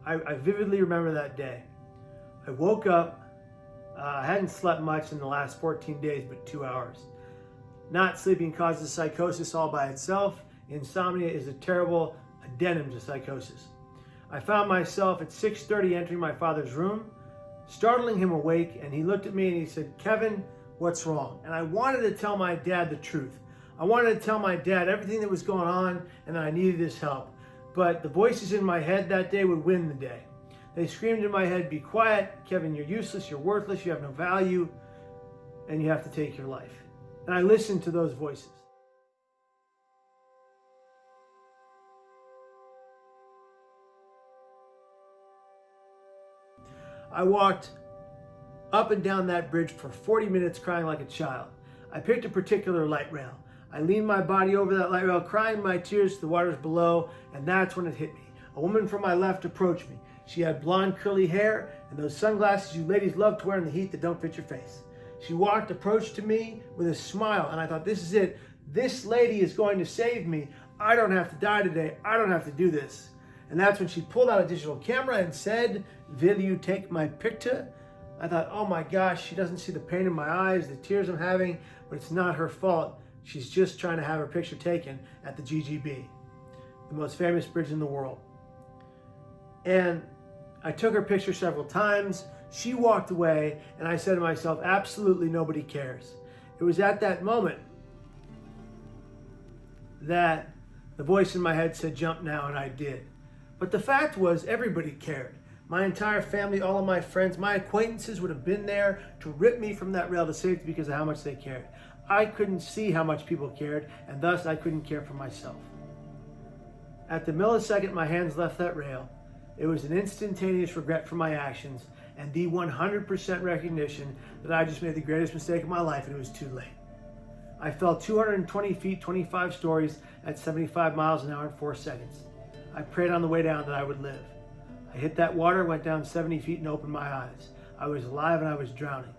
I vividly remember that day. I woke up. I hadn't slept much in the last 14 days, but 2 hours. Not sleeping causes psychosis all by itself. Insomnia is a terrible addendum to psychosis. I found myself at 6:30 entering my father's room, startling him awake, and he looked at me and he said, "Kevin, what's wrong?" And I wanted to tell my dad the truth. I wanted to tell my dad everything that was going on and that I needed his help. But the voices in my head that day would win the day. They screamed in my head, "Be quiet, Kevin, you're useless, you're worthless, you have no value, and you have to take your life." And I listened to those voices. I walked up and down that bridge for 40 minutes crying like a child. I picked a particular light rail. I leaned my body over that light rail, crying my tears to the waters below, and that's when it hit me. A woman from my left approached me. She had blonde curly hair and those sunglasses you ladies love to wear in the heat that don't fit your face. She approached to me with a smile, and I thought, this is it. This lady is going to save me. I don't have to die today. I don't have to do this. And that's when she pulled out a digital camera and said, "Will you take my picture?" I thought, oh my gosh, she doesn't see the pain in my eyes, the tears I'm having, but it's not her fault. She's just trying to have her picture taken at the GGB, the most famous bridge in the world. And I took her picture several times. She walked away, and I said to myself, absolutely nobody cares. It was at that moment that the voice in my head said, jump now, and I did. But the fact was, everybody cared. My entire family, all of my friends, my acquaintances would have been there to rip me from that rail to safety because of how much they cared. I couldn't see how much people cared, and thus I couldn't care for myself. At the millisecond my hands left that rail, it was an instantaneous regret for my actions and the 100% recognition that I just made the greatest mistake of my life and it was too late. I fell 220 feet, 25 stories at 75 miles an hour in 4 seconds. I prayed on the way down that I would live. I hit that water, went down 70 feet and opened my eyes. I was alive and I was drowning.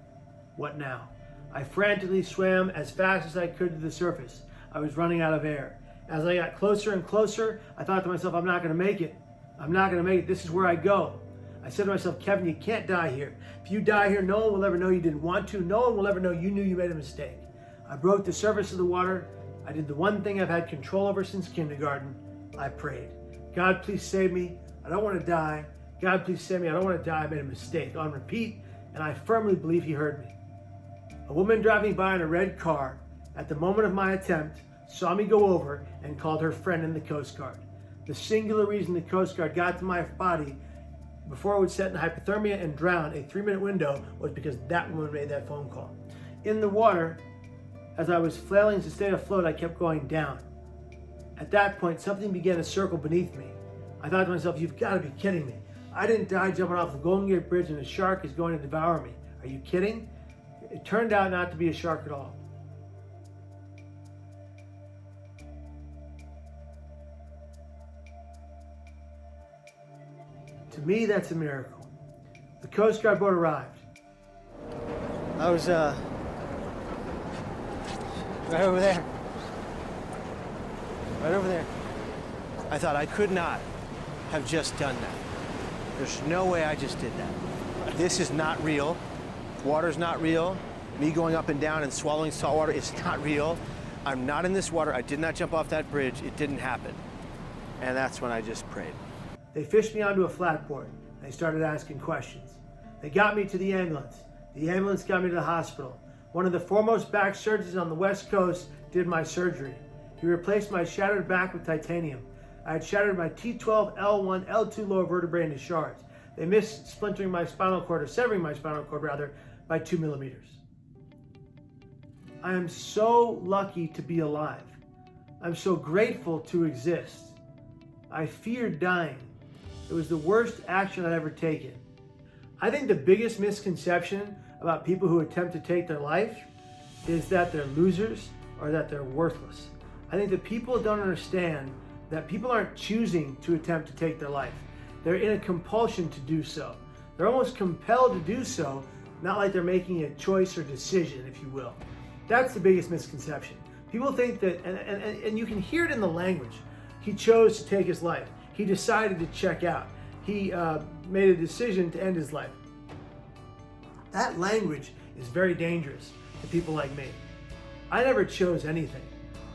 What now? I frantically swam as fast as I could to the surface. I was running out of air. As I got closer and closer, I thought to myself, I'm not going to make it. I'm not going to make it. This is where I go. I said to myself, Kevin, you can't die here. If you die here, no one will ever know you didn't want to. No one will ever know you knew you made a mistake. I broke the surface of the water. I did the one thing I've had control over since kindergarten. I prayed. God, please save me. I don't want to die. God, please save me. I don't want to die. I made a mistake. On repeat, and I firmly believe he heard me. A woman driving by in a red car at the moment of my attempt saw me go over and called her friend in the Coast Guard. The singular reason the Coast Guard got to my body before it would set in hypothermia and drown, a 3-minute window, was because that woman made that phone call. In the water, as I was flailing to stay afloat, I kept going down. At that point, something began to circle beneath me. I thought to myself, you've got to be kidding me. I didn't die jumping off the Golden Gate Bridge and a shark is going to devour me. Are you kidding? It turned out not to be a shark at all. To me, that's a miracle. The Coast Guard boat arrived. I was right over there. Right over there. I thought I could not have just done that. There's no way I just did that. This is not real. Water's not real. Me going up and down and swallowing salt water, it's not real. I'm not in this water. I did not jump off that bridge. It didn't happen. And that's when I just prayed. They fished me onto a flatboard. They started asking questions. They got me to the ambulance. The ambulance got me to the hospital. One of the foremost back surgeons on the West Coast did my surgery. He replaced my shattered back with titanium. I had shattered my T12, L1, L2 lower vertebrae into shards. They missed splintering my spinal cord, or severing my spinal cord rather, by 2 millimeters. I am so lucky to be alive. I'm so grateful to exist. I feared dying. It was the worst action I'd ever taken. I think the biggest misconception about people who attempt to take their life is that they're losers or that they're worthless. I think that people don't understand that people aren't choosing to attempt to take their life. They're in a compulsion to do so. They're almost compelled to do so, not like they're making a choice or decision, if you will. That's the biggest misconception. People think that, and you can hear it in the language, he chose to take his life. He decided to check out. he made a decision to end his life. That language is very dangerous to people like me. I never chose anything.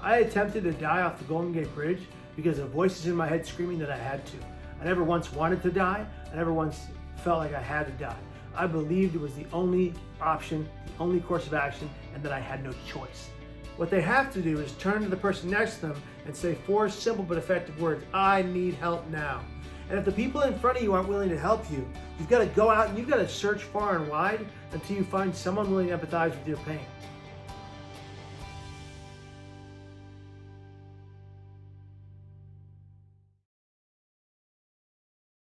I attempted to die off the Golden Gate Bridge because of voices in my head screaming that I had to. I never once wanted to die. I never once felt like I had to die. I believed it was the only option, the only course of action, and that I had no choice. What they have to do is turn to the person next to them and say four simple but effective words: I need help now. And if the people in front of you aren't willing to help you, you've got to go out and you've got to search far and wide until you find someone willing to empathize with your pain.